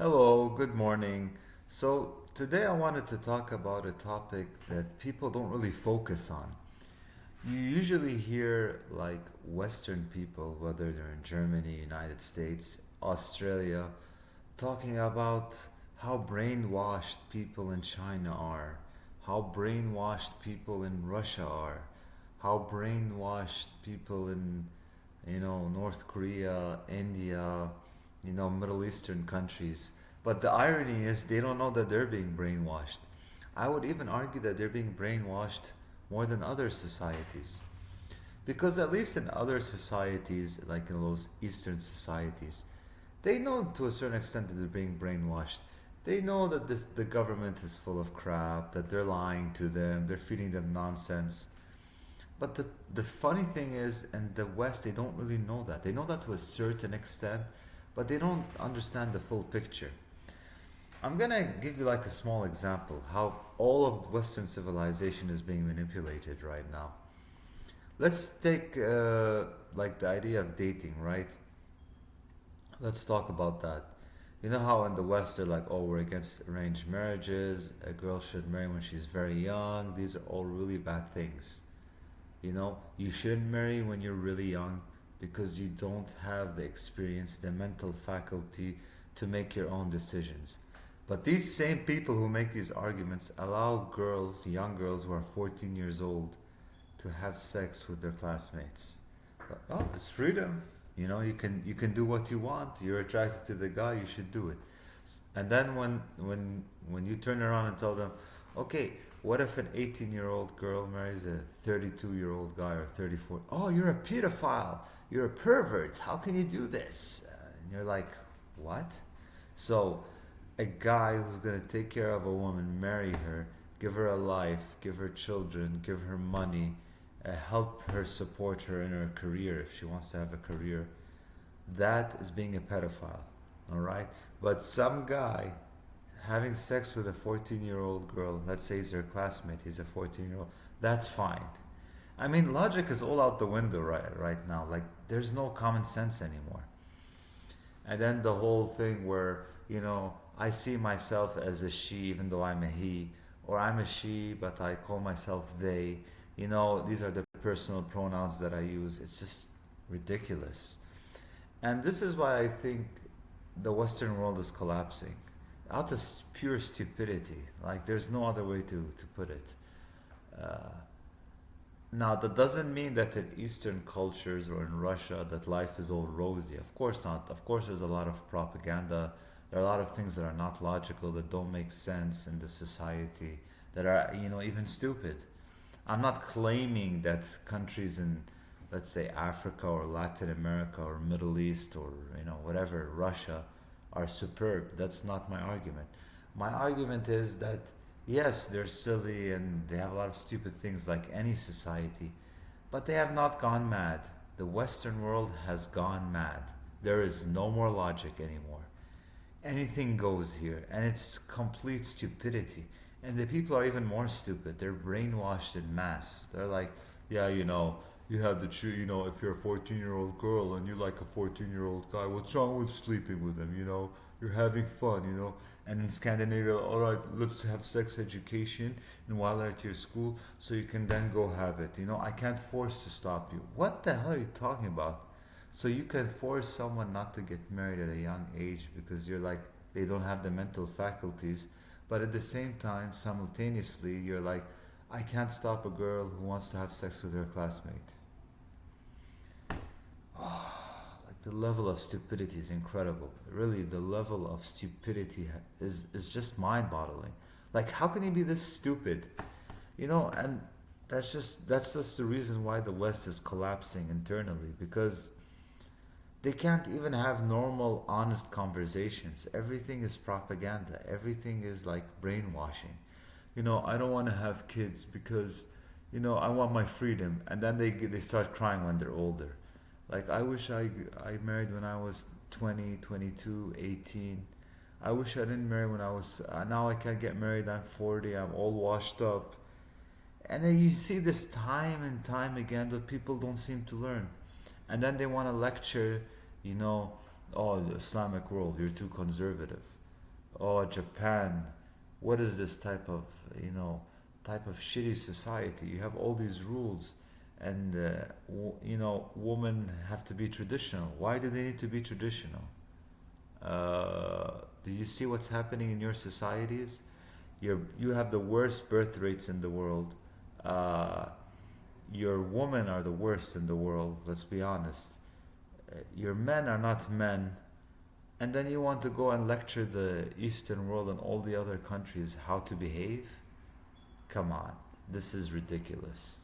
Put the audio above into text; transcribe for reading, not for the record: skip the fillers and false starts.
Hello, good morning. So, today I wanted to talk about a topic that people don't really focus on. You usually hear like Western people, whether they're in Germany, United States, Australia, talking about how brainwashed people in China are, how brainwashed people in Russia are, how brainwashed people in North Korea, India, Middle Eastern countries. But the irony is they don't know that they're being brainwashed. I would even argue that they're being brainwashed more than other societies. Because at least in other societies, like in those Eastern societies, they know to a certain extent that they're being brainwashed. They know that the government is full of crap, that they're lying to them, they're feeding them nonsense. But the funny thing is, in the West, they don't really know that. They know that to a certain extent, but they don't understand the full picture. I'm gonna give you like a small example how all of Western civilization is being manipulated right now. Let's take like the idea of dating, right? Let's talk about that. You know how in the West they're like, oh, we're against arranged marriages. A girl should marry when she's very young. These are all really bad things. You shouldn't marry when you're really young because you don't have the experience, the mental faculty to make your own decisions. But these same people who make these arguments allow girls, young girls who are 14 years old, to have sex with their classmates. But, oh, it's freedom. You can do what you want. You're attracted to the guy, you should do it. And then when you turn around and tell them, okay, what if an 18-year-old girl marries a 32-year-old guy or 34? Oh, you're a pedophile. You're a pervert. How can you do this? And you're like, what? So, a guy who's going to take care of a woman, marry her, give her a life, give her children, give her money, help her support her in her career if she wants to have a career, that is being a pedophile. All right? But some guy having sex with a 14-year-old girl, let's say he's her classmate, he's a 14-year-old, that's fine. I mean, logic is all out the window right now. Like, there's no common sense anymore. And then the whole thing where, I see myself as a she even though I'm a he, or I'm a she but I call myself they. These are the personal pronouns that I use. It's just ridiculous. And this is why I think the Western world is collapsing. Out of pure stupidity. Like, there's no other way to put it. Uh, Now, that doesn't mean that in Eastern cultures or in Russia that life is all rosy. Of course not. Of course, there's a lot of propaganda. There are a lot of things that are not logical, that don't make sense in the society, that are, even stupid. I'm not claiming that countries in, let's say, Africa or Latin America or Middle East or, whatever, Russia are superb. That's not my argument. My argument is that yes, they're silly and they have a lot of stupid things like any society, but they have not gone mad. The Western world has gone mad. There is no more logic anymore. Anything goes here, and it's complete stupidity. And the people are even more stupid. They're brainwashed in mass. They're like, yeah, you have the truth. If you're a 14-year-old girl and you like a 14-year-old guy, what's wrong with sleeping with him? You're having fun. And in Scandinavia, all right, let's have sex education, and while they're at your school, so you can then go have it. I can't force to stop you. What the hell are you talking about? So you can force someone not to get married at a young age because you're like, they don't have the mental faculties, but at the same time, simultaneously, you're like, I can't stop a girl who wants to have sex with her classmate. Like, the level of stupidity is incredible. Really, the level of stupidity is just mind-boggling. Like, how can you be this stupid? And that's just the reason why the West is collapsing internally, because they can't even have normal, honest conversations. Everything is propaganda. Everything is like brainwashing. I don't want to have kids because, I want my freedom. And then they start crying when they're older. Like, I wish I married when I was 20, 22, 18. I wish I didn't marry when I was. Now I can't get married. I'm 40. I'm all washed up. And then you see this time and time again, but people don't seem to learn. And then they want to lecture, you know, oh, the Islamic world, you're too conservative. Oh, Japan, what is this you know, type of shitty society? You have all these rules, and you know, women have to be traditional. Why do they need to be traditional? Do you see what's happening in your societies? You have the worst birth rates in the world. Uh, your women are the worst in the world. Let's be honest. Your men are not men, and then you want to go and lecture the Eastern world and all the other countries how to behave? Come on, this is ridiculous.